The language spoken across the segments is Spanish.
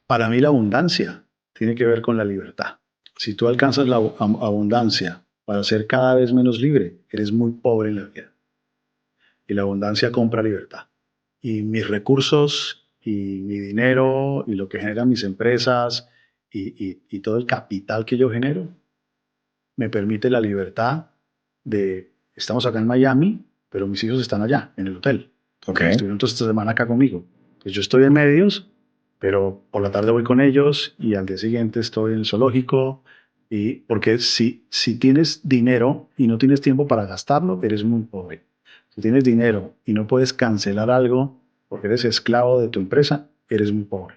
Para mí la abundancia tiene que ver con la libertad. Si tú alcanzas la abundancia para ser cada vez menos libre, eres muy pobre en la vida. Y la abundancia compra libertad. Y mis recursos y mi dinero y lo que generan mis empresas y todo el capital que yo genero me permite la libertad de, estamos acá en Miami, pero mis hijos están allá, en el hotel. Okay. Estuvieron toda esta semana acá conmigo. Pues yo estoy en medios, pero por la tarde voy con ellos y al día siguiente estoy en el zoológico. Y porque si tienes dinero y no tienes tiempo para gastarlo, eres muy pobre. Si tienes dinero y no puedes cancelar algo porque eres esclavo de tu empresa, eres muy pobre.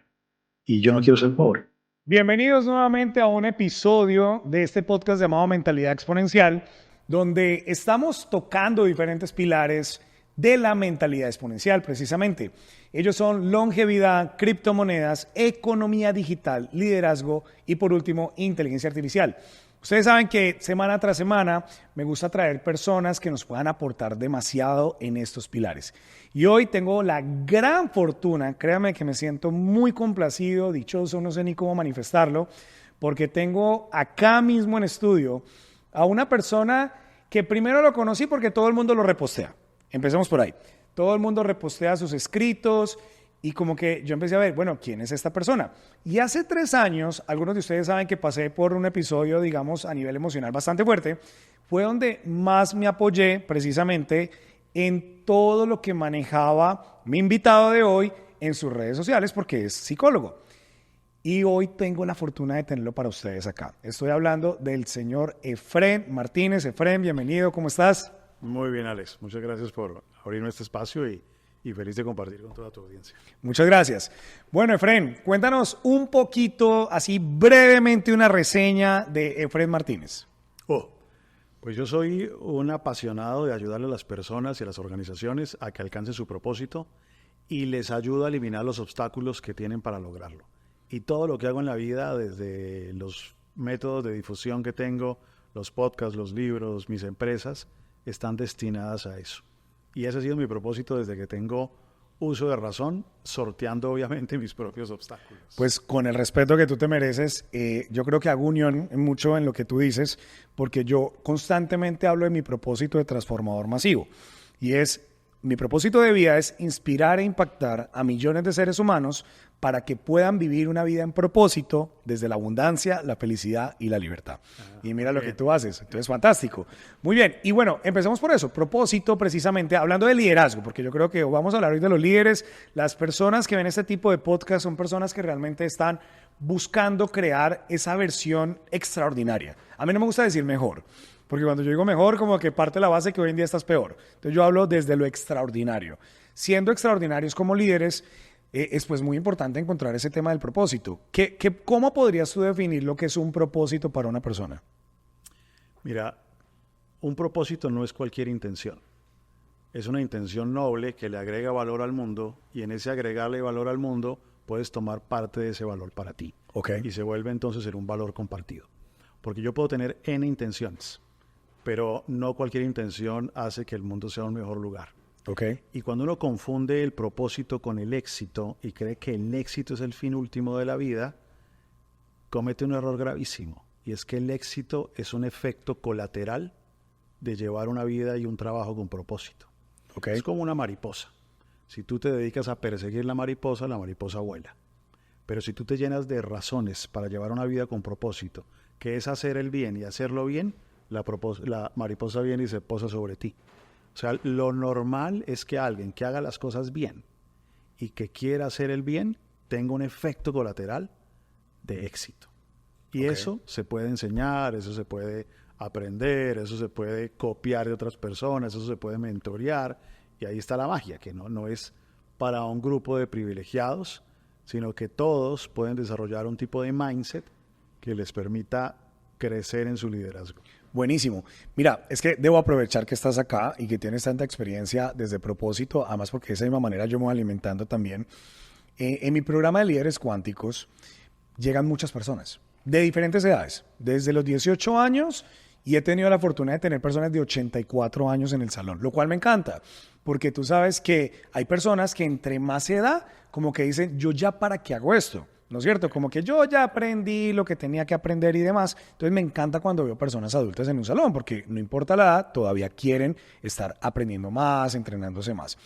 Y yo no quiero ser pobre. Bienvenidos nuevamente a un episodio de este podcast llamado Mentalidad Exponencial, donde estamos tocando diferentes pilares de la mentalidad exponencial, precisamente. Ellos son longevidad, criptomonedas, economía digital, liderazgo y, por último, inteligencia artificial. Ustedes saben que semana tras semana me gusta traer personas que nos puedan aportar demasiado en estos pilares. Y hoy tengo la gran fortuna, créanme que me siento muy complacido, dichoso, no sé ni cómo manifestarlo, porque tengo acá mismo en estudio a una persona que primero lo conocí porque todo el mundo lo repostea. Empecemos por ahí. Todo el mundo repostea sus escritos y como que yo empecé a ver, bueno, ¿quién es esta persona? Y hace 3 años, algunos de ustedes saben que pasé por un episodio, digamos, a nivel emocional bastante fuerte, fue donde más me apoyé precisamente en todo lo que manejaba mi invitado de hoy en sus redes sociales porque es psicólogo. Y hoy tengo la fortuna de tenerlo para ustedes acá. Estoy hablando del señor Efrén Martínez. Efrén, bienvenido, ¿cómo estás? Muy bien, Alex. Muchas gracias por abrirme este espacio y feliz de compartir con toda tu audiencia. Muchas gracias. Bueno, Efrén, cuéntanos un poquito, así brevemente, una reseña de Efrén Martínez. Pues yo soy un apasionado de ayudarle a las personas y a las organizaciones a que alcancen su propósito y les ayudo a eliminar los obstáculos que tienen para lograrlo. Y todo lo que hago en la vida, desde los métodos de difusión que tengo, los podcasts, los libros, mis empresas, están destinadas a eso. Y ese ha sido mi propósito desde que tengo uso de razón, sorteando obviamente mis propios obstáculos. Pues con el respeto que tú te mereces, yo creo que hago unión mucho en lo que tú dices, porque yo constantemente hablo de mi propósito de transformador masivo. Y mi propósito de vida es inspirar e impactar a millones de seres humanos para que puedan vivir una vida en propósito desde la abundancia, la felicidad y la libertad. Y mira lo que tú haces. Entonces, fantástico. Muy bien. Y bueno, empecemos por eso. Propósito, precisamente, hablando de liderazgo, porque yo creo que vamos a hablar hoy de los líderes. Las personas que ven este tipo de podcast son personas que realmente están buscando crear esa versión extraordinaria. A mí no me gusta decir mejor, porque cuando yo digo mejor, como que parte de la base que hoy en día estás peor. Entonces yo hablo desde lo extraordinario. Siendo extraordinarios como líderes, es pues muy importante encontrar ese tema del propósito. ¿Cómo podrías tú definir lo que es un propósito para una persona? Mira, un propósito no es cualquier intención. Es una intención noble que le agrega valor al mundo y en ese agregarle valor al mundo puedes tomar parte de ese valor para ti. Okay. Y se vuelve entonces en un valor compartido. Porque yo puedo tener N intenciones, pero no cualquier intención hace que el mundo sea un mejor lugar. Okay. Y cuando uno confunde el propósito con el éxito y cree que el éxito es el fin último de la vida, comete un error gravísimo. Y es que el éxito es un efecto colateral de llevar una vida y un trabajo con propósito. Okay. Es como una mariposa. Si tú te dedicas a perseguir la mariposa vuela. Pero si tú te llenas de razones para llevar una vida con propósito, que es hacer el bien y hacerlo bien, la mariposa viene y se posa sobre ti. O sea, lo normal es que alguien que haga las cosas bien y que quiera hacer el bien tenga un efecto colateral de éxito. Y eso se puede enseñar, eso se puede aprender, eso se puede copiar de otras personas, eso se puede mentorear. Y ahí está la magia, que no es para un grupo de privilegiados, sino que todos pueden desarrollar un tipo de mindset que les permita crecer en su liderazgo. Buenísimo. Mira, es que debo aprovechar que estás acá y que tienes tanta experiencia desde propósito, además porque de esa misma manera yo me voy alimentando también. En mi programa de líderes cuánticos llegan muchas personas de diferentes edades, desde los 18 años y he tenido la fortuna de tener personas de 84 años en el salón, lo cual me encanta, porque tú sabes que hay personas que entre más edad, como que dicen, yo ya para qué hago esto. ¿no es cierto? Como que yo ya aprendí lo que tenía que aprender y demás. Entonces me encanta cuando veo personas adultas en un salón, porque no importa la edad, todavía quieren estar aprendiendo más, entrenándose más.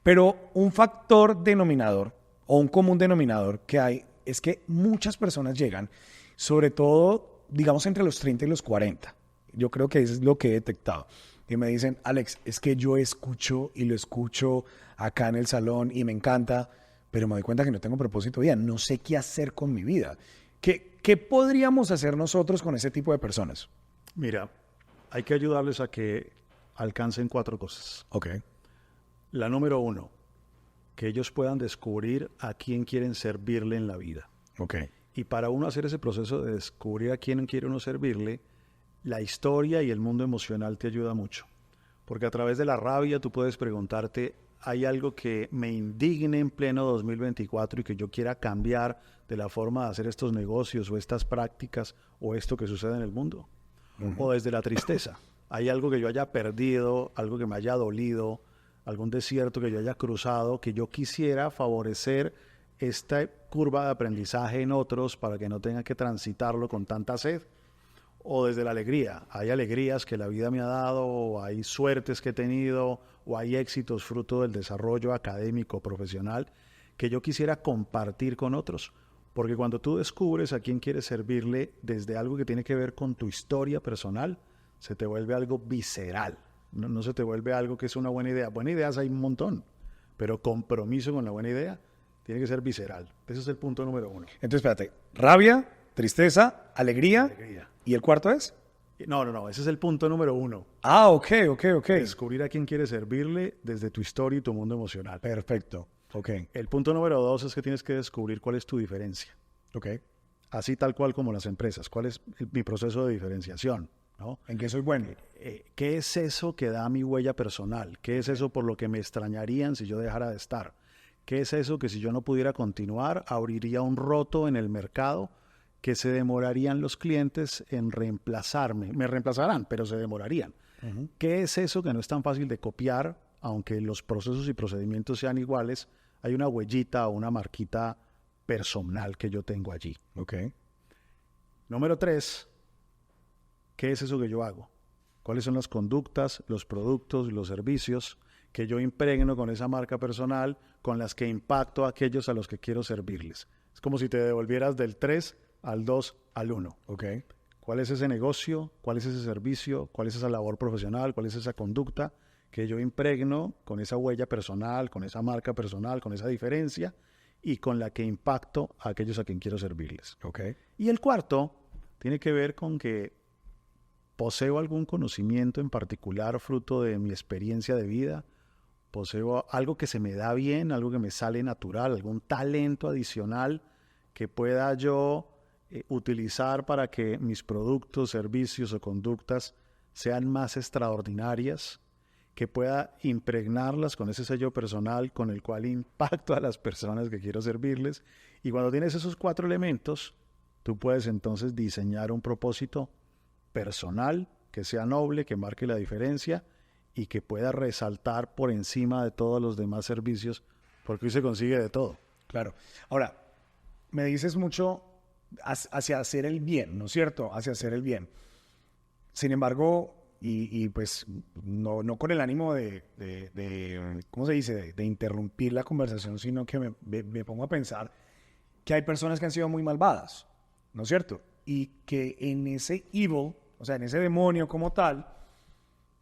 Pero un factor denominador o un común denominador que hay es que muchas personas llegan, sobre todo, digamos, entre los 30 y los 40. Yo creo que eso es lo que he detectado. Y me dicen, Alex, es que yo escucho y lo escucho acá en el salón y me encanta, pero me doy cuenta que no tengo propósito de vida, no sé qué hacer con mi vida. ¿Qué podríamos hacer nosotros con ese tipo de personas? Mira, hay que ayudarles a que alcancen 4 cosas. Ok. La número 1, que ellos puedan descubrir a quién quieren servirle en la vida. Ok. Y para uno hacer ese proceso de descubrir a quién quiere uno servirle, la historia y el mundo emocional te ayuda mucho. Porque a través de la rabia tú puedes preguntarte, ¿hay algo que me indigne en pleno 2024 y que yo quiera cambiar de la forma de hacer estos negocios o estas prácticas o esto que sucede en el mundo? O desde la tristeza. ¿Hay algo que yo haya perdido, algo que me haya dolido, algún desierto que yo haya cruzado, que yo quisiera favorecer esta curva de aprendizaje en otros para que no tengan que transitarlo con tanta sed? O desde la alegría. Hay alegrías que la vida me ha dado, o hay suertes que he tenido, o hay éxitos fruto del desarrollo académico, profesional, que yo quisiera compartir con otros. Porque cuando tú descubres a quién quieres servirle desde algo que tiene que ver con tu historia personal, se te vuelve algo visceral. No se te vuelve algo que es una buena idea. Buenas ideas hay un montón, pero compromiso con la buena idea tiene que ser visceral. Ese es el punto número 1. Entonces, espérate. Rabia, tristeza, alegría. Alegría. ¿Y el cuarto es? No. Ese es el punto número 1. Ah, ok. Descubrir a quién quieres servirle desde tu historia y tu mundo emocional. Perfecto. Ok. El punto número 2 es que tienes que descubrir cuál es tu diferencia. Ok. Así tal cual como las empresas. ¿Cuál es mi proceso de diferenciación? ¿No? ¿En qué soy bueno? ¿Qué es eso que da mi huella personal? ¿Qué es eso por lo que me extrañarían si yo dejara de estar? ¿Qué es eso que si yo no pudiera continuar abriría un roto en el mercado que se demorarían los clientes en reemplazarme? Me reemplazarán, pero se demorarían. ¿Qué es eso que no es tan fácil de copiar, aunque los procesos y procedimientos sean iguales? Hay una huellita o una marquita personal que yo tengo allí. Ok. Número 3, ¿qué es eso que yo hago? ¿Cuáles son las conductas, los productos, los servicios que yo impregno con esa marca personal, con las que impacto a aquellos a los que quiero servirles? Es como si te devolvieras del 3 al 2 al 1. Ok. ¿Cuál es ese negocio? ¿Cuál es ese servicio? ¿Cuál es esa labor profesional? ¿Cuál es esa conducta que yo impregno con esa huella personal, con esa marca personal, con esa diferencia y con la que impacto a aquellos a quien quiero servirles? Ok. Y el cuarto tiene que ver con que poseo algún conocimiento en particular fruto de mi experiencia de vida, poseo algo que se me da bien, algo que me sale natural, algún talento adicional que pueda yo utilizar para que mis productos, servicios o conductas sean más extraordinarias, que pueda impregnarlas con ese sello personal con el cual impacto a las personas que quiero servirles. Y cuando tienes esos 4 elementos, tú puedes entonces diseñar un propósito personal que sea noble, que marque la diferencia y que pueda resaltar por encima de todos los demás servicios, porque hoy se consigue de todo. Claro. Ahora, me dices mucho hacia hacer el bien, ¿no es cierto? Hacia hacer el bien. Sin embargo, y pues no con el ánimo de ¿cómo se dice? De interrumpir la conversación, sino que me pongo a pensar que hay personas que han sido muy malvadas, ¿no es cierto? Y que en ese evil, o sea, en ese demonio como tal,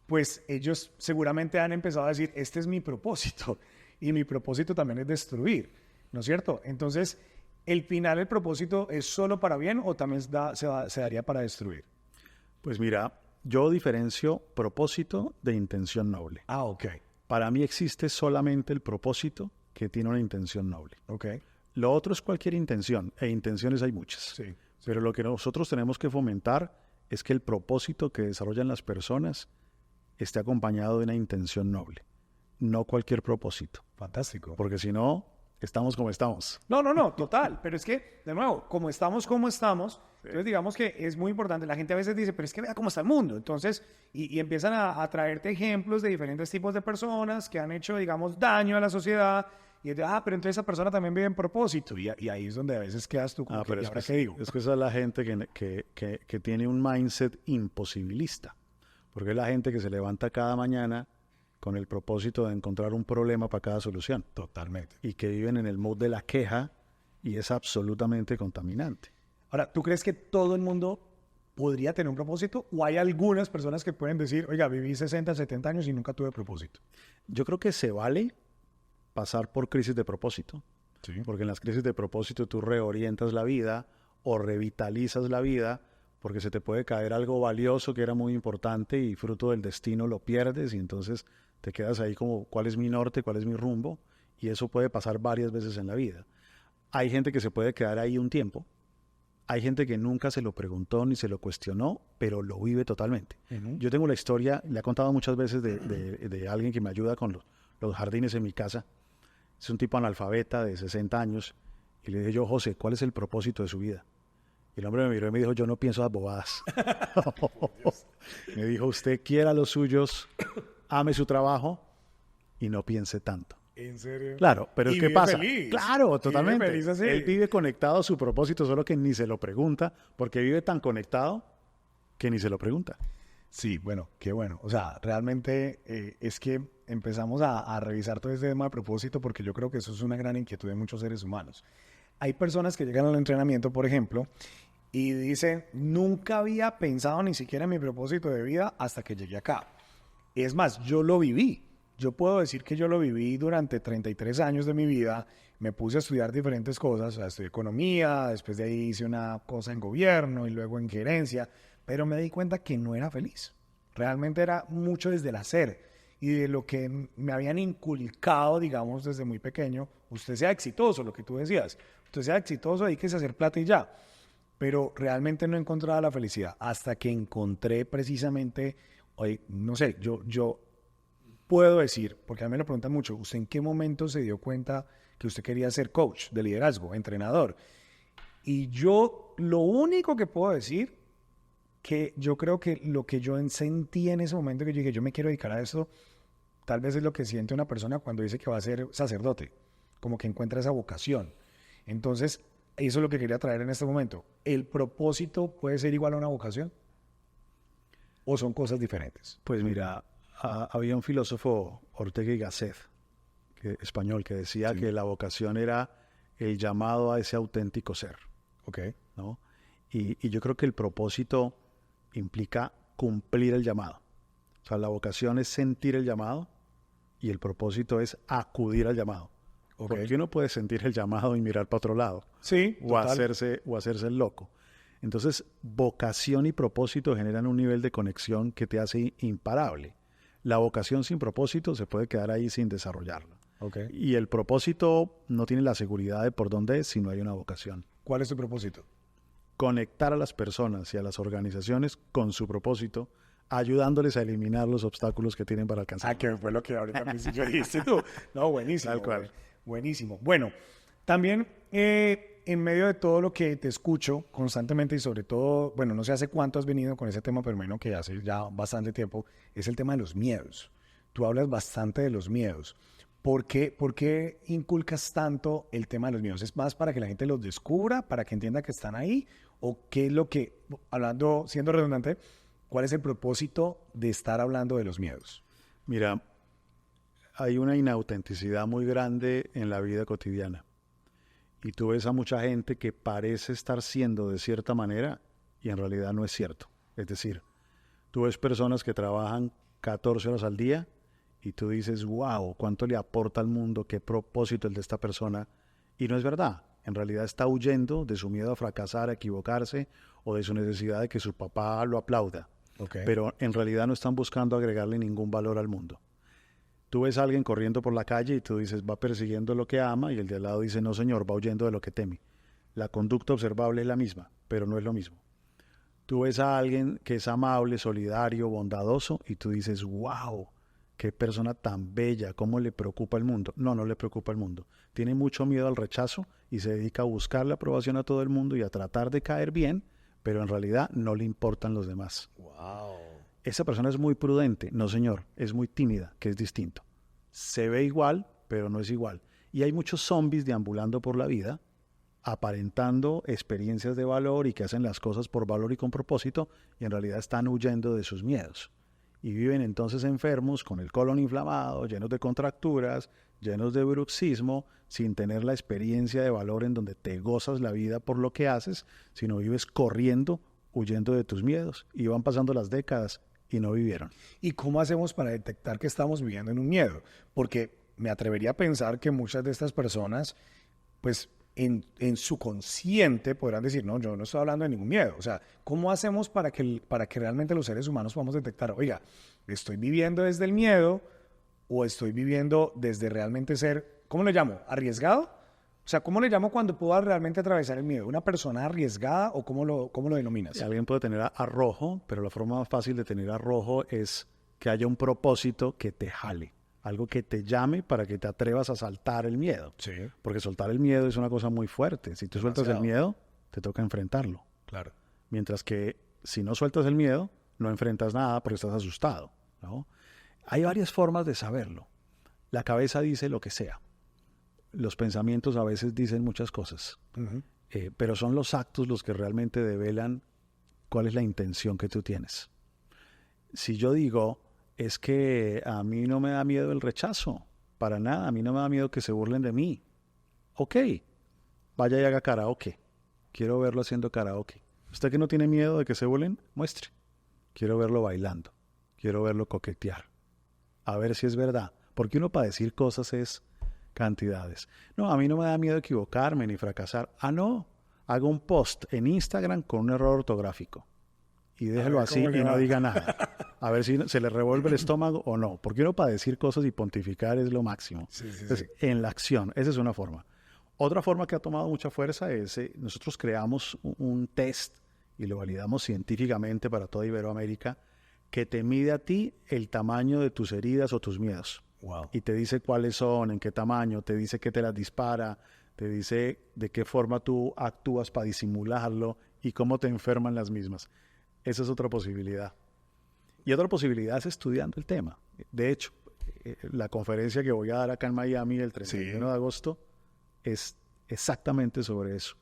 pues ellos seguramente han empezado a decir, este es mi propósito, y mi propósito también es destruir, ¿no es cierto? Entonces, ¿el final, el propósito es solo para bien o también se daría para destruir? Pues mira, yo diferencio propósito de intención noble. Ah, ok. Para mí existe solamente el propósito que tiene una intención noble. Ok. Lo otro es cualquier intención, e intenciones hay muchas. Sí. Pero lo que nosotros tenemos que fomentar es que el propósito que desarrollan las personas esté acompañado de una intención noble, no cualquier propósito. Fantástico. Porque si no, estamos como estamos. No, total. Pero es que, de nuevo, como estamos, entonces digamos que es muy importante. La gente a veces dice, pero es que vea cómo está el mundo. Entonces, y empiezan a traerte ejemplos de diferentes tipos de personas que han hecho, digamos, daño a la sociedad Y es de, pero entonces esa persona también vive en propósito. Y ahí es donde a veces quedas tú como pero ¿y es ahora que, qué digo? es que esa es la gente que tiene un mindset imposibilista. Porque es la gente que se levanta cada mañana con el propósito de encontrar un problema para cada solución. Totalmente. Y que viven en el mood de la queja y es absolutamente contaminante. Ahora, ¿tú crees que todo el mundo podría tener un propósito? ¿O hay algunas personas que pueden decir, oiga, viví 60, 70 años y nunca tuve propósito? Yo creo que se vale pasar por crisis de propósito. Sí. Porque en las crisis de propósito tú reorientas la vida o revitalizas la vida porque se te puede caer algo valioso que era muy importante y fruto del destino lo pierdes y entonces te quedas ahí como cuál es mi norte, cuál es mi rumbo y eso puede pasar varias veces en la vida. Hay gente que se puede quedar ahí un tiempo, hay gente que nunca se lo preguntó ni se lo cuestionó, pero lo vive totalmente. Yo tengo la historia, le he contado muchas veces de alguien que me ayuda con los jardines en mi casa. Es un tipo analfabeta de 60 años y le dije yo, José, ¿cuál es el propósito de su vida? Y el hombre me miró y me dijo, yo no pienso las bobadas. Me dijo, usted quiera los suyos, ame su trabajo y no piense tanto. ¿En serio? Claro, pero ¿Y ¿qué vive pasa? feliz? Claro, ¿Y totalmente. vive feliz así? Él vive conectado a su propósito, solo que ni se lo pregunta, porque vive tan conectado que ni se lo pregunta. Sí, bueno, qué bueno. O sea, realmente es que empezamos a revisar todo este tema de propósito porque yo creo que eso es una gran inquietud de muchos seres humanos. Hay personas que llegan al entrenamiento, por ejemplo, y dicen, nunca había pensado ni siquiera en mi propósito de vida hasta que llegué acá. Es más, yo lo viví. Yo puedo decir que yo lo viví durante 33 años de mi vida. Me puse a estudiar diferentes cosas. O sea, estudié economía, después de ahí hice una cosa en gobierno y luego en gerencia. Pero me di cuenta que no era feliz. Realmente era mucho desde el hacer y de lo que me habían inculcado, digamos, desde muy pequeño. Usted sea exitoso, lo que tú decías. Usted sea exitoso, dedíquese a hacer plata y ya. Pero realmente no encontraba la felicidad hasta que encontré precisamente, oye, no sé, yo puedo decir, porque a mí me lo preguntan mucho, ¿usted en qué momento se dio cuenta que usted quería ser coach de liderazgo, entrenador? Y yo lo único que puedo decir, que yo creo que lo que yo sentí en ese momento que yo dije, yo me quiero dedicar a esto, tal vez es lo que siente una persona cuando dice que va a ser sacerdote, como que encuentra esa vocación. Entonces, eso es lo que quería traer en este momento. ¿El propósito puede ser igual a una vocación? ¿O son cosas diferentes? Pues mira, había un filósofo, Ortega y Gasset, español, que decía que la vocación era el llamado a ese auténtico ser. Ok. ¿No? Y yo creo que el propósito implica cumplir el llamado. O sea, la vocación es sentir el llamado y el propósito es acudir al llamado. Okay. Porque uno puede sentir el llamado y mirar para otro lado. Sí, o hacerse el loco. Entonces, vocación y propósito generan un nivel de conexión que te hace imparable. La vocación sin propósito se puede quedar ahí sin desarrollarla. Okay. Y el propósito no tiene la seguridad de por dónde es si no hay una vocación. ¿Cuál es tu propósito? Conectar a las personas y a las organizaciones con su propósito, ayudándoles a eliminar los obstáculos que tienen para alcanzar. Que fue lo que ahorita al principio dijiste tú. No, buenísimo. Tal cual. Buenísimo. Bueno, también en medio de todo lo que te escucho constantemente y sobre todo, bueno, no sé hace cuánto has venido con ese tema, pero menos que hace ya bastante tiempo, es el tema de los miedos. Tú hablas bastante de los miedos. ¿Por qué inculcas tanto el tema de los miedos? ¿Es más para que la gente los descubra, para que entienda que están ahí? ¿O qué es lo que, hablando, siendo redundante, cuál es el propósito de estar hablando de los miedos? Mira, hay una inautenticidad muy grande en la vida cotidiana. Y tú ves a mucha gente que parece estar siendo de cierta manera y en realidad no es cierto. Es decir, tú ves personas que trabajan 14 horas al día y tú dices, wow, ¿cuánto le aporta al mundo? ¿Qué propósito el de esta persona? Y no es verdad. En realidad está huyendo de su miedo a fracasar, a equivocarse o de su necesidad de que su papá lo aplauda. Okay. Pero en realidad no están buscando agregarle ningún valor al mundo. Tú ves a alguien corriendo por la calle y tú dices, va persiguiendo lo que ama, y el de al lado dice, no señor, va huyendo de lo que teme. La conducta observable es la misma, pero no es lo mismo. Tú ves a alguien que es amable, solidario, bondadoso, y tú dices, wow, qué persona tan bella, cómo le preocupa el mundo. No, no le preocupa el mundo. Tiene mucho miedo al rechazo y se dedica a buscar la aprobación a todo el mundo y a tratar de caer bien, pero en realidad no le importan los demás. Wow. Esa persona es muy prudente. No, señor, es muy tímida, que es distinto. Se ve igual, pero no es igual. Y hay muchos zombies deambulando por la vida, aparentando experiencias de valor y que hacen las cosas por valor y con propósito, y en realidad están huyendo de sus miedos. Y viven entonces enfermos, con el colon inflamado, llenos de contracturas, llenos de bruxismo, sin tener la experiencia de valor en donde te gozas la vida por lo que haces, sino vives corriendo, huyendo de tus miedos. Y van pasando las décadas y no vivieron. ¿Y cómo hacemos para detectar que estamos viviendo en un miedo? Porque me atrevería a pensar que muchas de estas personas, pues en su consciente podrán decir, no, yo no estoy hablando de ningún miedo. O sea, ¿cómo hacemos para que realmente los seres humanos podamos detectar, oiga, estoy viviendo desde el miedo o estoy viviendo desde realmente ser, ¿cómo le llamo? ¿Arriesgado? O sea, ¿cómo le llamo cuando puedo realmente atravesar el miedo? ¿Una persona arriesgada o cómo lo denominas? Alguien puede tener arrojo, pero la forma más fácil de tener arrojo es que haya un propósito que te jale. Algo que te llame para que te atrevas a saltar el miedo. Sí. Porque soltar el miedo es una cosa muy fuerte. Si tú sueltas el miedo, te toca enfrentarlo. Claro. Mientras que si no sueltas el miedo, no enfrentas nada porque estás asustado, ¿no? Hay varias formas de saberlo. La cabeza dice lo que sea. Los pensamientos a veces dicen muchas cosas. Uh-huh. Pero son los actos los que realmente develan cuál es la intención que tú tienes. Si yo digo, es que a mí no me da miedo el rechazo, para nada, a mí no me da miedo que se burlen de mí. Ok, vaya y haga karaoke. Quiero verlo haciendo karaoke. ¿Usted que no tiene miedo de que se burlen? Muestre. Quiero verlo bailando. Quiero verlo coquetear. A ver si es verdad. Porque uno para decir cosas es cantidades. No, a mí no me da miedo equivocarme ni fracasar. Ah, no. Hago un post en Instagram con un error ortográfico. Y déjelo así y no diga nada. A ver si se le revuelve el estómago o no. Porque uno para decir cosas y pontificar es lo máximo. Sí. Entonces, en la acción, esa es una forma. Otra forma que ha tomado mucha fuerza es, nosotros creamos un test y lo validamos científicamente para toda Iberoamérica, que te mide a ti el tamaño de tus heridas o tus miedos. Wow. Y te dice cuáles son, en qué tamaño, te dice qué te las dispara, te dice de qué forma tú actúas para disimularlo y cómo te enferman las mismas. Esa es otra posibilidad. Y otra posibilidad es estudiando el tema. De hecho, la conferencia que voy a dar acá en Miami el 31 de agosto es exactamente sobre eso.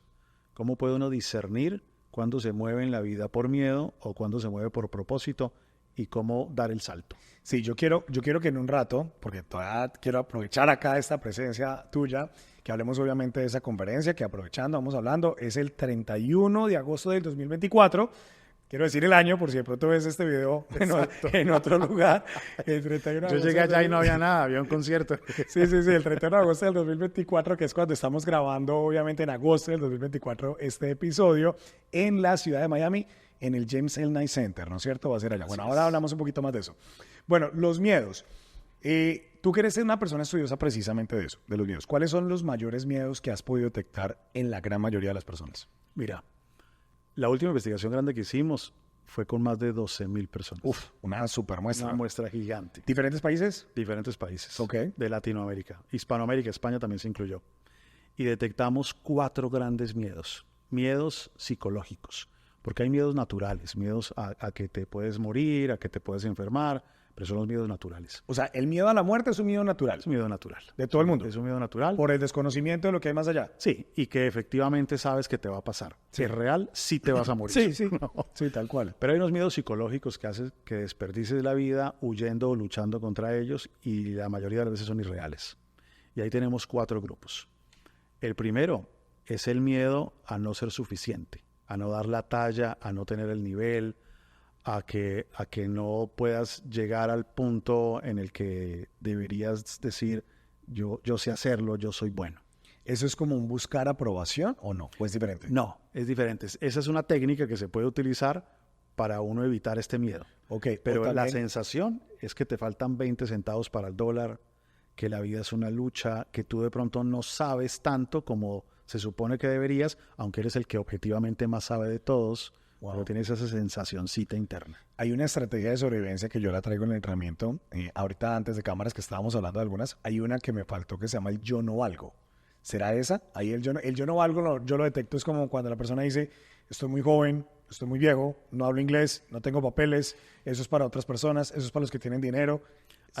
¿Cómo puede uno discernir cuándo se mueve en la vida por miedo o cuándo se mueve por propósito y cómo dar el salto? Sí, yo quiero que en un rato, porque todavía quiero aprovechar acá esta presencia tuya, que hablemos obviamente de esa conferencia, que aprovechando, vamos hablando, es el 31 de agosto del 2024. Quiero decir el año, por si de pronto ves este video en otro lugar. El 31 Yo llegué allá y no había nada, había un concierto. Sí, el 31 de agosto del 2024, que es cuando estamos grabando, obviamente en agosto del 2024, este episodio en la ciudad de Miami, en el James L. Knight Center, ¿no es cierto? Va a ser allá. Bueno, ahora hablamos un poquito más de eso. Bueno, los miedos. Tú que eres una persona estudiosa precisamente de eso, de los miedos. ¿Cuáles son los mayores miedos que has podido detectar en la gran mayoría de las personas? Mira, la última investigación grande que hicimos fue con más de 12,000 personas. Uf, una super muestra. Una muestra gigante. ¿Diferentes países? Diferentes países. Ok. De Latinoamérica. Hispanoamérica, España también se incluyó. Y detectamos 4 grandes miedos. Miedos psicológicos. Porque hay miedos naturales. Miedos a que te puedes morir, a que te puedes enfermar. Pero son los miedos naturales. O sea, el miedo a la muerte es un miedo natural. Es un miedo natural. De todo el mundo. Es un miedo natural. Por el desconocimiento de lo que hay más allá. Sí, y que efectivamente sabes que te va a pasar. Si es real, sí te vas a morir. Sí. No. Sí, tal cual. Pero hay unos miedos psicológicos que hacen que desperdicies la vida huyendo o luchando contra ellos y la mayoría de las veces son irreales. Y ahí tenemos 4 grupos. El primero es el miedo a no ser suficiente, a no dar la talla, a no tener el nivel, a que no puedas llegar al punto en el que deberías decir, yo sé hacerlo, yo soy bueno. ¿Eso es como un buscar aprobación o no? ¿O es diferente? No, es diferente. Esa es una técnica que se puede utilizar para uno evitar este miedo. Ok, pero también, la sensación es que te faltan 20 centavos para el dólar, que la vida es una lucha, que tú de pronto no sabes tanto como se supone que deberías, aunque eres el que objetivamente más sabe de todos. Wow. Pero tienes esa sensacioncita interna. Hay una estrategia de sobrevivencia que yo la traigo en el entrenamiento. Ahorita antes de cámaras que estábamos hablando de algunas, hay una que me faltó que se llama el yo no valgo. ¿Será esa? Ahí el yo no valgo, yo lo detecto, es como cuando la persona dice, estoy muy joven, estoy muy viejo, no hablo inglés, no tengo papeles, eso es para otras personas, eso es para los que tienen dinero.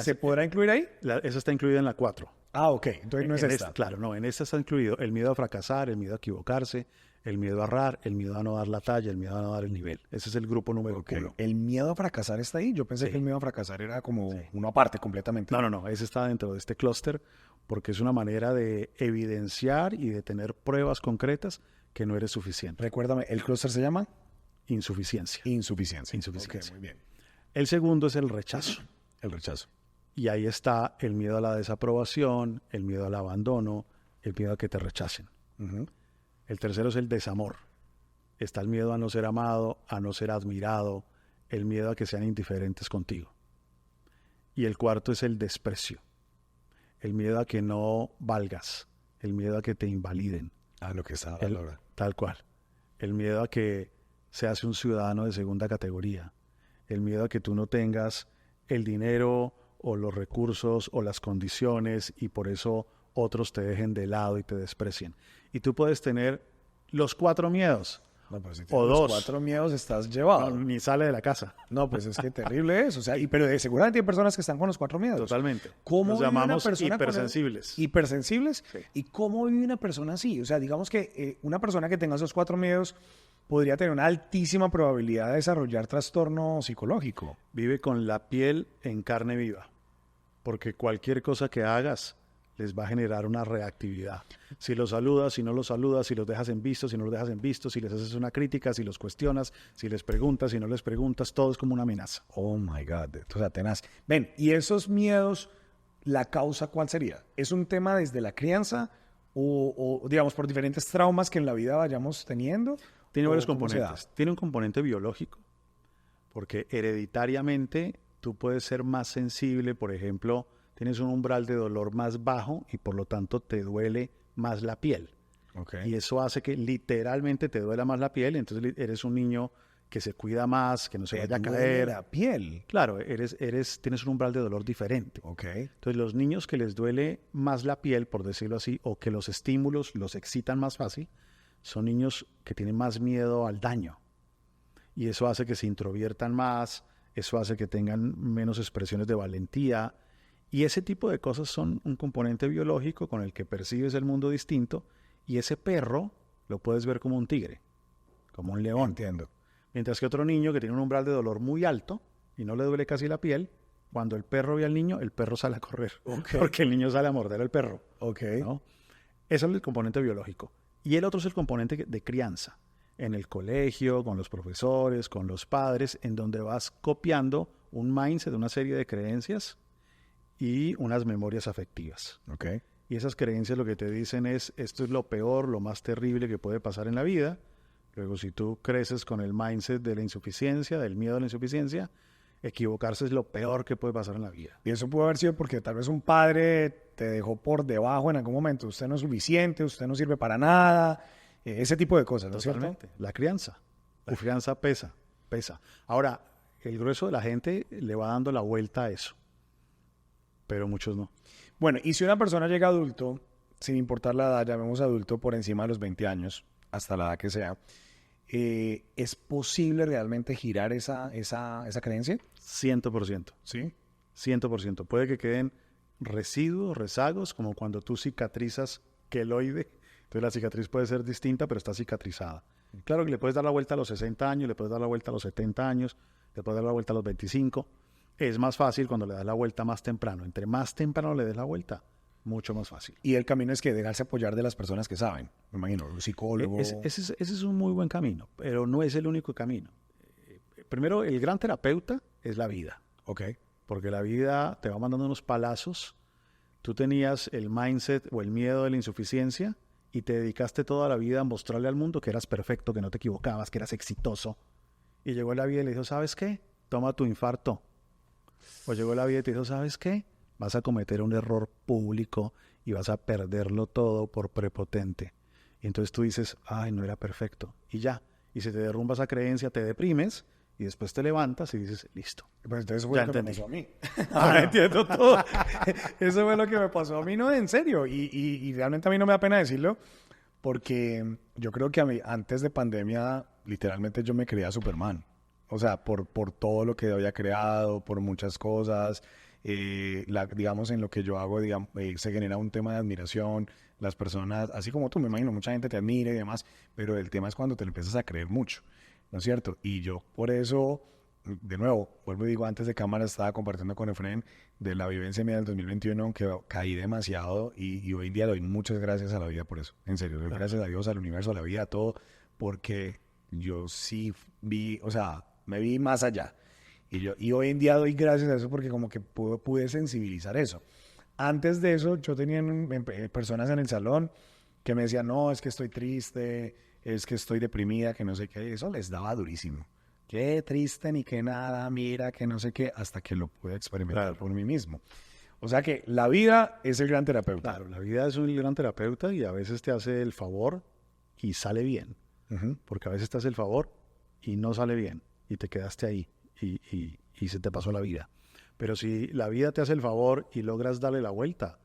¿Se podrá incluir ahí? Esa está incluida en la 4. Ah, ok. Entonces no es esta. Claro, no, en esta está incluido el miedo a fracasar, el miedo a equivocarse, el miedo a errar, el miedo a no dar la talla, el miedo a no dar el nivel. Ese es el grupo número 1. ¿El miedo a fracasar está ahí? Yo pensé que el miedo a fracasar era como uno aparte completamente. No, ese está dentro de este clúster porque es una manera de evidenciar y de tener pruebas concretas que no eres suficiente. Recuérdame, ¿el clúster se llama? Insuficiencia. Insuficiencia. Insuficiencia. Ok, muy bien. El segundo es el rechazo. El rechazo. Y ahí está el miedo a la desaprobación, el miedo al abandono, el miedo a que te rechacen. Ujú. El tercero es el desamor. Está el miedo a no ser amado, a no ser admirado, el miedo a que sean indiferentes contigo. Y el cuarto es el desprecio. El miedo a que no valgas, el miedo a que te invaliden. Ah, lo que estaba hablando ahora. Tal cual. El miedo a que seas un ciudadano de segunda categoría. El miedo a que tú no tengas el dinero o los recursos o las condiciones y por eso otros te dejen de lado y te desprecien. Y tú puedes tener los 4 miedos. No, pues si o tienes los 2. 4 miedos estás llevado. No, ni sale de la casa. No, pues es que terrible es. O sea, pero seguramente hay personas que están con los 4 miedos. Totalmente. ¿Cómo Los vive una llamamos persona hipersensibles. ¿Hipersensibles? Sí. ¿Y cómo vive una persona así? O sea, digamos que una persona que tenga esos 4 miedos podría tener una altísima probabilidad de desarrollar trastorno psicológico. Vive con la piel en carne viva. Porque cualquier cosa que hagas les va a generar una reactividad. Si los saludas, si no los saludas, si los dejas en visto, si no los dejas en visto, si les haces una crítica, si los cuestionas, si les preguntas, si no les preguntas, todo es como una amenaza. Oh my God, o sea, tenaz. Ven, ¿y esos miedos, la causa cuál sería? ¿Es un tema desde la crianza o digamos, por diferentes traumas que en la vida vayamos teniendo? Tiene varios ¿Cómo se da? componentes. Tiene un componente biológico, porque hereditariamente tú puedes ser más sensible, por ejemplo, tienes un umbral de dolor más bajo y por lo tanto te duele más la piel. Okay. Y eso hace que literalmente te duela más la piel, entonces eres un niño que se cuida más, que no se vaya a caer. La piel. Claro, tienes un umbral de dolor diferente. Okay. Entonces los niños que les duele más la piel, por decirlo así, o que los estímulos los excitan más fácil, son niños que tienen más miedo al daño. Y eso hace que se introviertan más, eso hace que tengan menos expresiones de valentía. Y ese tipo de cosas son un componente biológico con el que percibes el mundo distinto y ese perro lo puedes ver como un tigre, como un león. Entiendo. Mientras que otro niño que tiene un umbral de dolor muy alto y no le duele casi la piel, cuando el perro ve al niño, el perro sale a correr. Okay. Porque el niño sale a morder al perro. Okay. ¿No? Eso es el componente biológico. Y el otro es el componente de crianza. En el colegio, con los profesores, con los padres, en donde vas copiando un mindset, una serie de creencias y unas memorias afectivas. Okay. Y esas creencias lo que te dicen es, esto es lo peor, lo más terrible que puede pasar en la vida. Luego, si tú creces con el mindset de la insuficiencia, del miedo a la insuficiencia, equivocarse es lo peor que puede pasar en la vida. Y eso pudo haber sido porque tal vez un padre te dejó por debajo en algún momento. Usted no es suficiente, usted no sirve para nada, ese tipo de cosas, ¿no es cierto? Totalmente. La crianza. La crianza pesa. Ahora, el grueso de la gente le va dando la vuelta a eso. Pero muchos no. Bueno, y si una persona llega adulto, sin importar la edad, llamemos adulto por encima de los 20 años, hasta la edad que sea, ¿es posible realmente girar esa creencia? 100%. Sí. 100%. Puede que queden residuos, rezagos, como cuando tú cicatrizas queloide. Entonces la cicatriz puede ser distinta, pero está cicatrizada. Claro que le puedes dar la vuelta a los 60 años, le puedes dar la vuelta a los 70 años, le puedes dar la vuelta a los 25. Es más fácil cuando le das la vuelta más temprano. Entre más temprano le des la vuelta, mucho más fácil. Y el camino es que dejarse apoyar de las personas que saben. Me imagino, un psicólogo. Ese es un muy buen camino, pero no es el único camino. Primero, el gran terapeuta es la vida. Ok. Porque la vida te va mandando unos palazos. Tú tenías el mindset o el miedo de la insuficiencia y te dedicaste toda la vida a mostrarle al mundo que eras perfecto, que no te equivocabas, que eras exitoso. Y llegó la vida y le dijo, ¿sabes qué? Toma tu infarto. O llegó la vida y te dijo, ¿sabes qué? Vas a cometer un error público y vas a perderlo todo por prepotente. Y entonces tú dices, ay, no era perfecto. Y ya. Y se te derrumba esa creencia, te deprimes y después te levantas y dices, listo. Pues entonces eso fue Ya lo que entendí. me pasó a mí. Ahora entiendo todo. Eso fue lo que me pasó a mí, no, en serio. Y realmente a mí no me da pena decirlo porque yo creo que a mí, antes de pandemia, literalmente yo me creía Superman. O sea, por todo lo que había creado, por muchas cosas. digamos, en lo que yo hago, digamos, se genera un tema de admiración. Las personas, así como tú, me imagino, mucha gente te admira y demás, pero el tema es cuando te lo empiezas a creer mucho, ¿no es cierto? Y yo por eso, de nuevo, vuelvo y digo, antes de cámara estaba compartiendo con Efren de la vivencia mía del 2021, que caí demasiado y hoy en día le doy muchas gracias a la vida por eso. En serio, doy gracias a Dios, al universo, a la vida, a todo, porque yo sí vi, o sea, me vi más allá. Y hoy en día doy gracias a eso porque como que pude sensibilizar eso. Antes de eso, yo tenía personas en el salón que me decían, no, es que estoy triste, es que estoy deprimida, que no sé qué. Eso les daba durísimo. Qué triste, ni qué nada, mira, que no sé qué, hasta que lo pude experimentar por mí mismo. O sea que la vida es el gran terapeuta. Claro, la vida es un gran terapeuta y a veces te hace el favor y sale bien. Porque a veces te hace el favor y no sale bien y te quedaste ahí y se te pasó la vida. Pero si la vida te hace el favor y logras darle la vuelta,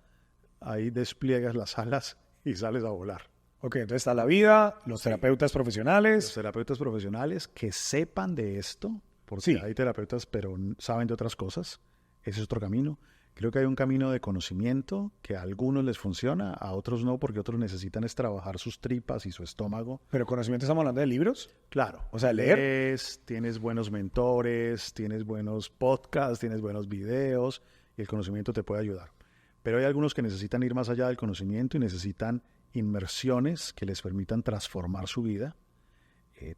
ahí despliegas las alas y sales a volar. Ok, entonces está la vida, los terapeutas profesionales. Los terapeutas profesionales que sepan de esto, porque hay terapeutas pero saben de otras cosas. Ese es otro camino. Creo que hay un camino de conocimiento que a algunos les funciona, a otros no, porque otros necesitan es trabajar sus tripas y su estómago. ¿Pero conocimiento estamos hablando de libros? Claro. O sea, leer. Tienes buenos mentores, tienes buenos podcasts, tienes buenos videos y el conocimiento te puede ayudar. Pero hay algunos que necesitan ir más allá del conocimiento y necesitan inmersiones que les permitan transformar su vida,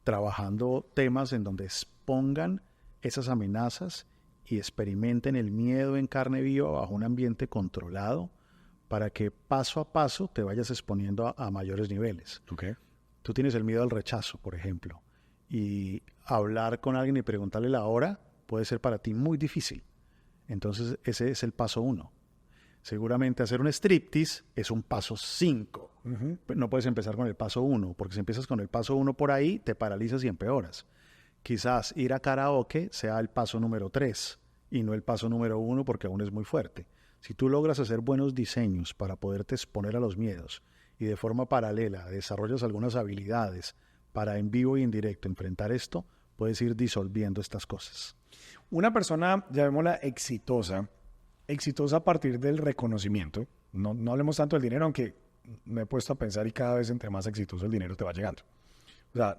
trabajando temas en donde expongan esas amenazas y experimenten el miedo en carne viva bajo un ambiente controlado para que paso a paso te vayas exponiendo a mayores niveles. Okay. Tú tienes el miedo al rechazo, por ejemplo, y hablar con alguien y preguntarle la hora puede ser para ti muy difícil. Entonces ese es el paso 1. Seguramente hacer un striptease es un paso 5. No puedes empezar con el paso 1, porque si empiezas con el paso 1 por ahí, te paralizas y empeoras. Quizás ir a karaoke sea el paso número 3 y no el paso número 1 porque aún es muy fuerte. Si tú logras hacer buenos diseños para poderte exponer a los miedos y de forma paralela desarrollas algunas habilidades para en vivo y en directo enfrentar esto, puedes ir disolviendo estas cosas. Una persona, llamémosla exitosa a partir del reconocimiento. No hablemos tanto del dinero, aunque me he puesto a pensar y cada vez entre más exitoso el dinero te va llegando. O sea,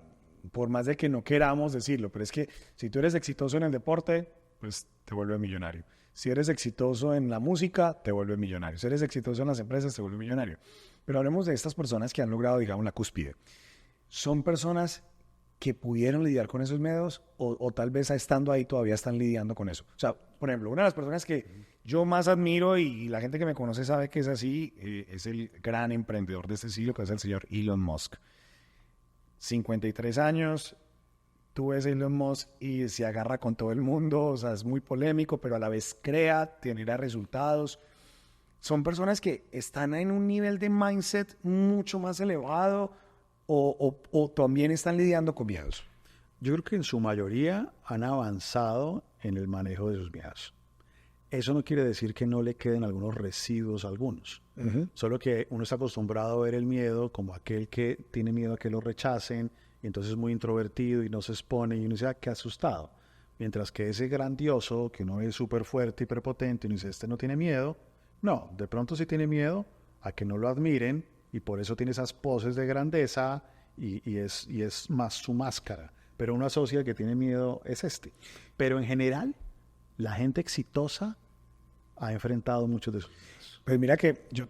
por más de que no queramos decirlo, pero es que si tú eres exitoso en el deporte, pues te vuelves millonario. Si eres exitoso en la música, te vuelves millonario. Si eres exitoso en las empresas, te vuelves millonario. Pero hablemos de estas personas que han logrado, digamos, la cúspide. Son personas que pudieron lidiar con esos miedos o tal vez estando ahí todavía están lidiando con eso. O sea, por ejemplo, una de las personas que yo más admiro y la gente que me conoce sabe que es así, es el gran emprendedor de este siglo, que es el señor Elon Musk. 53 años, tú ves a Elon Musk y se agarra con todo el mundo, o sea, es muy polémico, pero a la vez crea, genera resultados. Son personas que están en un nivel de mindset mucho más elevado o también están lidiando con miedos. Yo creo que en su mayoría han avanzado en el manejo de sus miedos. Eso no quiere decir que no le queden algunos residuos a algunos. Solo que uno está acostumbrado a ver el miedo como aquel que tiene miedo a que lo rechacen y entonces es muy introvertido y no se expone y uno dice, qué asustado. Mientras que ese grandioso, que uno es súper fuerte y prepotente y uno dice, este no tiene miedo. No, de pronto sí tiene miedo a que no lo admiren y por eso tiene esas poses de grandeza y es más su máscara. Pero uno asocia que tiene miedo es este. Pero en general, la gente exitosa ha enfrentado muchos de sus miedos. Pues mira que yo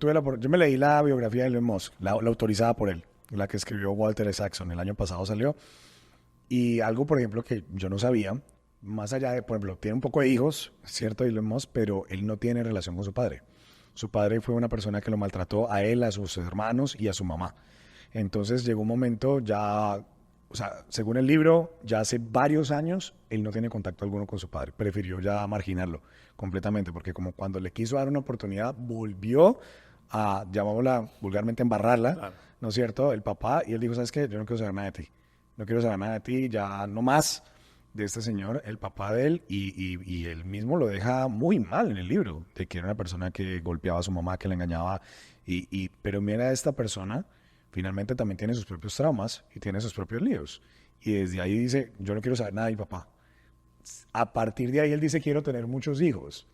me leí la biografía de Elon Musk, la autorizada por él, la que escribió Walter Isaacson, el año pasado salió. Y algo, por ejemplo, que yo no sabía, más allá de, por ejemplo, tiene un poco de hijos, cierto, Elon Musk, pero él no tiene relación con su padre. Su padre fue una persona que lo maltrató a él, a sus hermanos y a su mamá. Entonces llegó un momento ya, o sea, según el libro, ya hace varios años, él no tiene contacto alguno con su padre. Prefirió ya marginarlo completamente, porque como cuando le quiso dar una oportunidad, volvió a, llamámosla vulgarmente, embarrarla, claro. ¿No es cierto? El papá, y él dijo, ¿sabes qué? Yo no quiero saber nada de ti. No quiero saber nada de ti, ya no más de este señor, el papá de él, y él mismo lo deja muy mal en el libro, de que era una persona que golpeaba a su mamá, que la engañaba, pero mira, esta persona finalmente también tiene sus propios traumas y tiene sus propios líos. Y desde ahí dice, yo no quiero saber nada de mi papá. A partir de ahí él dice, quiero tener muchos hijos.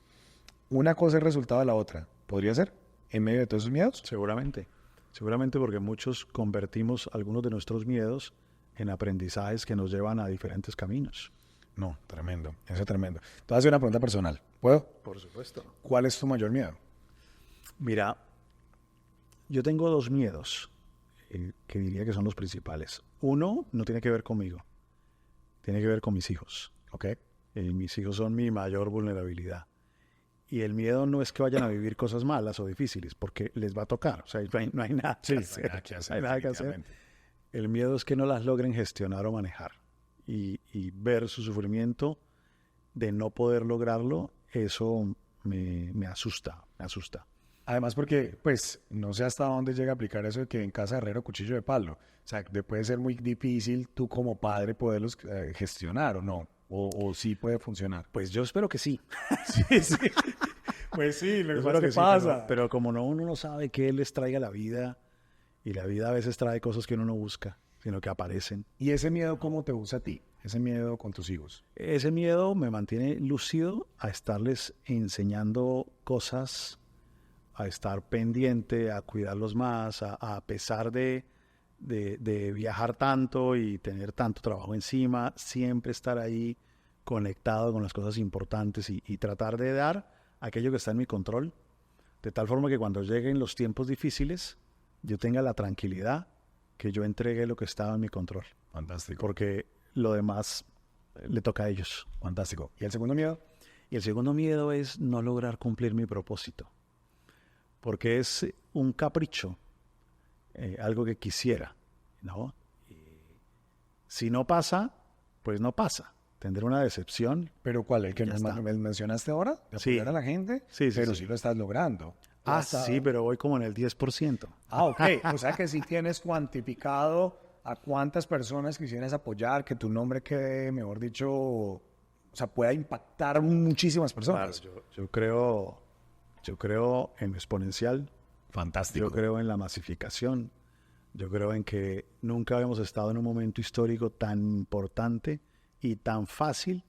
una cosa es resultado de la otra. ¿Podría ser? ¿En medio de todos esos miedos? Seguramente. Seguramente porque muchos convertimos algunos de nuestros miedos en aprendizajes que nos llevan a diferentes caminos. No, tremendo. Eso es tremendo. Te voy a hacer una pregunta personal. ¿Puedo? Por supuesto. ¿Cuál es tu mayor miedo? Mira, yo tengo dos miedos que diría que son los principales. Uno no tiene que ver conmigo, tiene que ver con mis hijos. ¿Ok? Mis hijos son mi mayor vulnerabilidad. Y el miedo no es que vayan a vivir cosas malas o difíciles, porque les va a tocar. O sea, no hay nada que hacer. No hay nada que hacer, No hay nada que hacer. El miedo es que no las logren gestionar o manejar. Y ver su sufrimiento de no poder lograrlo, eso me asusta, me asusta. Además porque, pues, no sé hasta dónde llega a aplicar eso de que en casa herrero cuchillo de palo. O sea, puede ser muy difícil tú como padre poderlos gestionar o no. O sí puede funcionar. Pues yo espero que sí. Sí, sí. Pues sí, lo Espero que que sí, pasa. pero como no, uno no sabe qué les traiga la vida, y la vida a veces trae cosas que uno no busca, sino que aparecen. ¿Y ese miedo cómo te usa a ti? Ese miedo con tus hijos. Ese miedo me mantiene lúcido a estarles enseñando cosas, a estar pendiente, a cuidarlos más, a pesar de viajar tanto y tener tanto trabajo encima, siempre estar ahí conectado con las cosas importantes y tratar de dar aquello que está en mi control, de tal forma que cuando lleguen los tiempos difíciles, yo tenga la tranquilidad que yo entregué lo que estaba en mi control. Fantástico. Porque lo demás le toca a ellos. Fantástico. ¿Y el segundo miedo? Y el segundo miedo es no lograr cumplir mi propósito. Porque es un capricho, algo que quisiera, ¿no? Si no pasa, pues no pasa. Tendré una decepción. ¿Pero cuál? ¿El que Ya está. me mencionaste ahora? ¿De Sí. apoyar a la gente? Sí, sí, Pero sí. sí lo estás logrando. Sí, pero voy como en el 10%. Ah, ok. O sea que sí tienes cuantificado a cuántas personas quisieras apoyar, que tu nombre quede, mejor dicho, o sea, pueda impactar muchísimas personas. Claro, yo creo en lo exponencial. Fantástico. Yo creo en la masificación. Yo creo en que nunca habíamos estado en un momento histórico tan importante y tan fácil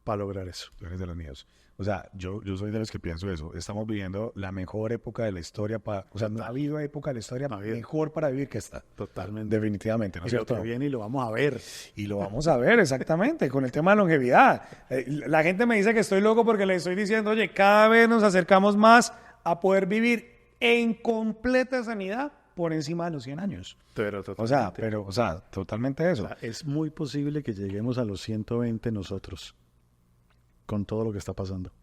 para lograr eso. Tú eres de los míos. O sea, yo soy de los que pienso eso. Estamos viviendo la mejor época de la historia o sea, no ha habido época de la historia mejor para vivir que esta. Totalmente. Definitivamente, ¿no es Y lo cierto? que viene y lo vamos a ver. Y lo vamos a ver exactamente con el tema de longevidad. La gente me dice que estoy loco porque le estoy diciendo, oye, cada vez nos acercamos más a poder vivir en completa sanidad por encima de los 100 años. Pero O sea, totalmente eso. es muy posible que lleguemos a los 120 nosotros con todo lo que está pasando.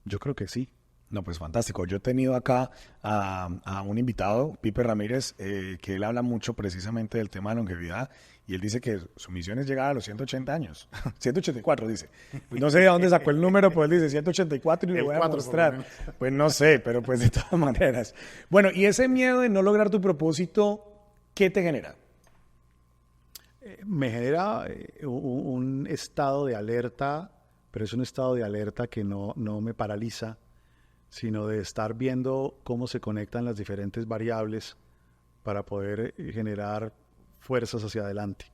Yo creo que sí. No, pues fantástico. Yo he tenido acá a un invitado, Pipe Ramírez, que él habla mucho precisamente del tema de longevidad y él dice que su misión es llegar a los 180 años. 184 dice. Pues no sé de dónde sacó el número, pues él dice 184 y lo voy a mostrar. Pues no sé, pero pues de todas maneras. Bueno, y ese miedo de no lograr tu propósito, ¿qué te genera? Me genera un estado de alerta, pero es un estado de alerta que no me paraliza, sino de estar viendo cómo se conectan las diferentes variables para poder generar fuerzas hacia adelante.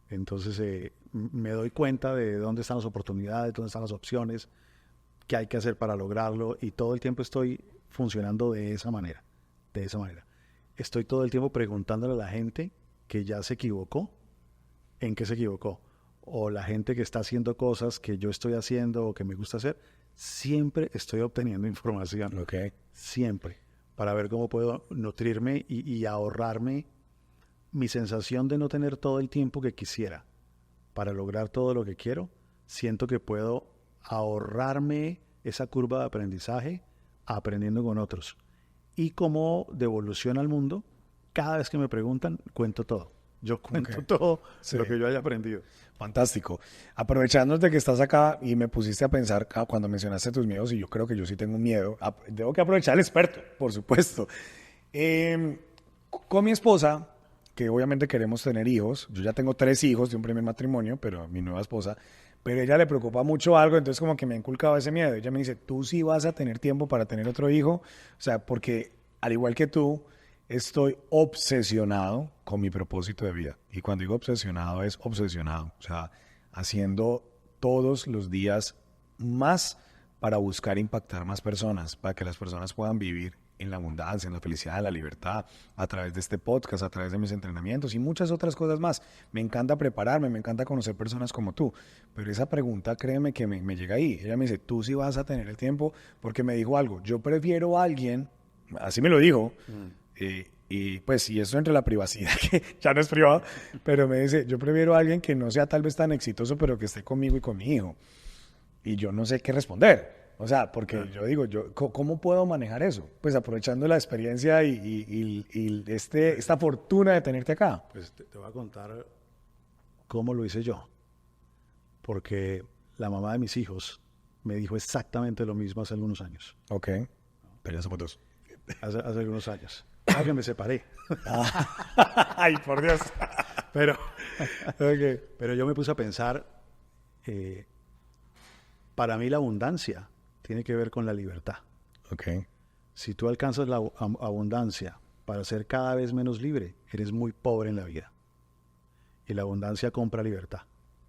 Entonces me doy cuenta de dónde están las oportunidades, dónde están las opciones, qué hay que hacer para lograrlo, y todo el tiempo estoy funcionando de esa manera, de esa manera. Estoy todo el tiempo preguntándole a la gente que ya se equivocó, en qué se equivocó, o la gente que está haciendo cosas que yo estoy haciendo o que me gusta hacer. Siempre estoy obteniendo información, siempre, para ver cómo puedo nutrirme y ahorrarme mi sensación de no tener todo el tiempo que quisiera para lograr todo lo que quiero. Siento que puedo ahorrarme esa curva de aprendizaje aprendiendo con otros. Y como devolución al mundo, cada vez que me preguntan, cuento todo. Yo cuento todo lo que yo haya aprendido. Fantástico. Aprovechándote de que estás acá y me pusiste a pensar cuando mencionaste tus miedos, y yo creo que yo sí tengo un miedo, tengo que aprovechar al experto, por supuesto. Con mi esposa, que obviamente queremos tener hijos, yo ya tengo 3 hijos de un primer matrimonio, pero mi nueva esposa, pero ella le preocupa mucho algo, entonces como que me ha inculcado ese miedo. Ella me dice, tú sí vas a tener tiempo para tener otro hijo, o sea, porque al igual que tú, estoy obsesionado con mi propósito de vida. Y cuando digo obsesionado, es obsesionado. O sea, haciendo todos los días más para buscar impactar más personas, para que las personas puedan vivir en la abundancia, en la felicidad, en la libertad, a través de este podcast, a través de mis entrenamientos y muchas otras cosas más. Me encanta prepararme, me encanta conocer personas como tú, pero esa pregunta, créeme que me llega ahí. Ella me dice, tú sí vas a tener el tiempo, porque me dijo algo, yo prefiero a alguien, así me lo dijo, y pues si eso entre la privacidad, que ya no es privado, pero me dice, yo prefiero a alguien que no sea tal vez tan exitoso, pero que esté conmigo y con mi hijo. Y yo no sé qué responder. O sea, porque yo digo, ¿cómo puedo manejar eso? Pues aprovechando la experiencia y esta fortuna de tenerte acá. Pues te voy a contar cómo lo hice yo. Porque la mamá de mis hijos me dijo exactamente lo mismo hace algunos años. Ok. Pero ya somos dos. Hace algunos años. Que me separé. Ay, por Dios. Pero yo me puse a pensar, para mí la abundancia tiene que ver con la libertad. Okay. Si tú alcanzas la abundancia para ser cada vez menos libre, eres muy pobre en la vida. Y la abundancia compra libertad.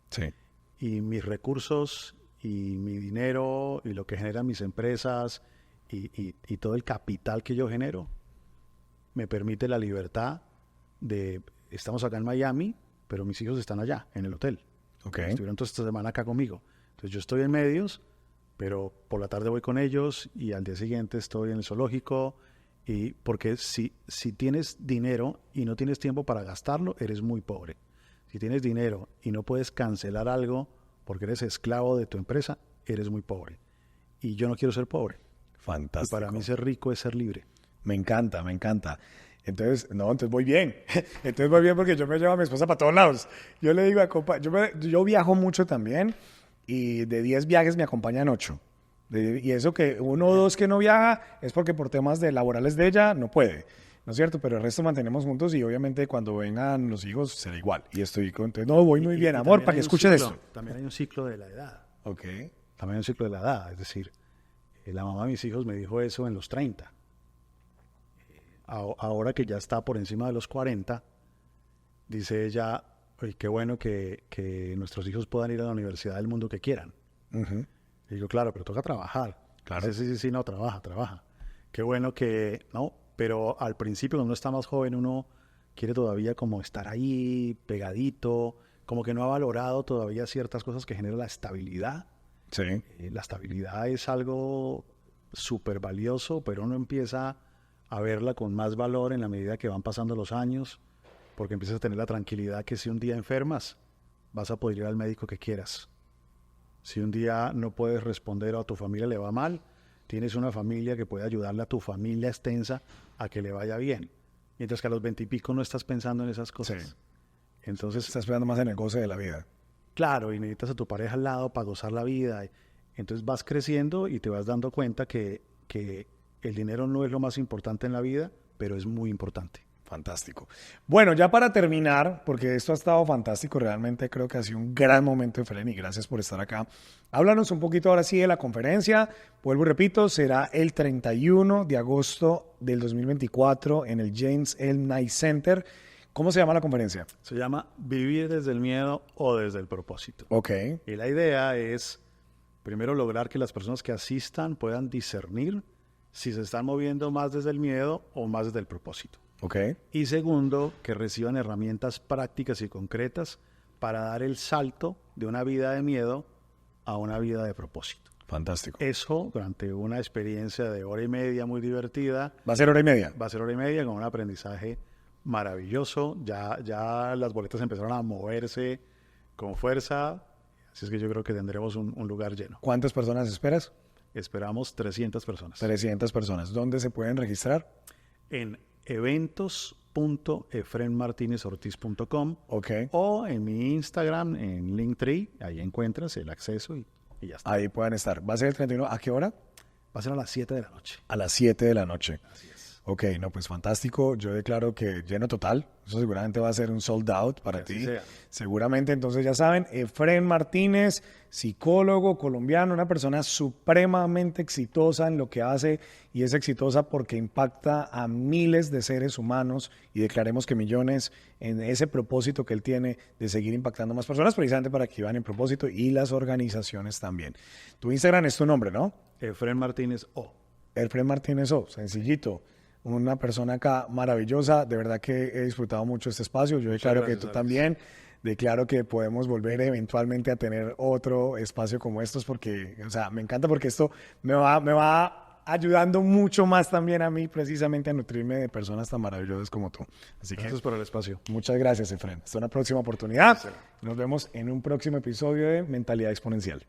Sí. Y mis recursos y mi dinero y lo que generan mis empresas y todo el capital que yo genero me permite la libertad de... Estamos acá en Miami, pero mis hijos están allá, en el hotel. Okay. Estuvieron toda esta semana acá conmigo. Entonces yo estoy en medios, pero por la tarde voy con ellos y al día siguiente estoy en el zoológico. Y porque si tienes dinero y no tienes tiempo para gastarlo, eres muy pobre. Si tienes dinero y no puedes cancelar algo porque eres esclavo de tu empresa, eres muy pobre. Y yo no quiero ser pobre. Fantástico. Y para mí ser rico es ser libre. Me encanta, me encanta. Entonces voy bien. Entonces voy bien porque yo me llevo a mi esposa para todos lados. Yo le digo, yo viajo mucho también y de 10 viajes me acompañan 8. Y eso que 1 o 2 que no viaja es porque por temas laborales de ella no puede, ¿no es cierto? Pero el resto mantenemos juntos y obviamente cuando vengan los hijos será igual. Y estoy contento. No, voy muy bien, amor, para que escuches esto. También hay un ciclo de la edad. Ok. También hay un ciclo de la edad. Es decir, la mamá de mis hijos me dijo eso en los 30. Ahora que ya está por encima de los 40, dice ella, oye, qué bueno que nuestros hijos puedan ir a la universidad del mundo que quieran. Uh-huh. Y digo, claro, pero toca trabajar. Claro. Dice, sí, no, trabaja. Qué bueno que, no, pero al principio cuando uno está más joven uno quiere todavía como estar ahí pegadito, como que no ha valorado todavía ciertas cosas que generan la estabilidad. Sí. La estabilidad es algo súper valioso, pero uno empieza a verla con más valor en la medida que van pasando los años, porque empiezas a tener la tranquilidad que si un día enfermas, vas a poder ir al médico que quieras. Si un día no puedes responder o a tu familia le va mal, tienes una familia que puede ayudarle a tu familia extensa a que le vaya bien. Mientras que a los 20 y pico no estás pensando en esas cosas. Sí. Entonces, estás pensando más en el goce de la vida. Claro, y necesitas a tu pareja al lado para gozar la vida. Entonces vas creciendo y te vas dando cuenta que el dinero no es lo más importante en la vida, pero es muy importante. Fantástico. Bueno, ya para terminar, porque esto ha estado fantástico, realmente creo que ha sido un gran momento, Efraín, y gracias por estar acá. Háblanos un poquito ahora sí de la conferencia. Vuelvo y repito, será el 31 de agosto del 2024 en el James L. Knight Center. ¿Cómo se llama la conferencia? Se llama Vivir desde el miedo o desde el propósito. Ok. Y la idea es, primero, lograr que las personas que asistan puedan discernir si se están moviendo más desde el miedo o más desde el propósito. Okay. Y segundo, que reciban herramientas prácticas y concretas para dar el salto de una vida de miedo a una vida de propósito. Fantástico. Eso durante una experiencia de 1 hora y media muy divertida. ¿Va a ser 1 hora y media? Va a ser 1 hora y media con un aprendizaje maravilloso. Ya las boletas empezaron a moverse con fuerza. Así es que yo creo que tendremos un lugar lleno. ¿Cuántas personas esperas? Esperamos 300 personas. 300 personas. ¿Dónde se pueden registrar? En eventos.efrenmartinezortiz.com okay. O en mi Instagram, en Linktree, ahí encuentras el acceso y ya está. Ahí pueden estar. ¿Va a ser el 31? ¿A qué hora? Va a ser a las 7 de la noche. A las 7 de la noche. Así es. Ok, no, pues fantástico. Yo declaro que lleno total. Eso seguramente va a ser un sold out para ti. sea. Seguramente, entonces ya saben, Efren Martínez, psicólogo colombiano, una persona supremamente exitosa en lo que hace y es exitosa porque impacta a miles de seres humanos y declaremos que millones en ese propósito que él tiene de seguir impactando más personas, precisamente para que van en propósito y las organizaciones también. Tu Instagram es tu nombre, ¿no? Efren Martínez O. Efren Martínez O, sencillito. Una persona acá maravillosa, de verdad que he disfrutado mucho este espacio, yo declaro que tú también, declaro que podemos volver eventualmente a tener otro espacio como estos porque, o sea, me encanta porque esto me va ayudando mucho más también a mí precisamente a nutrirme de personas tan maravillosas como tú. Así que Gracias por el espacio. muchas gracias, Efren. Hasta una próxima oportunidad. Nos vemos en un próximo episodio de Mentalidad Exponencial.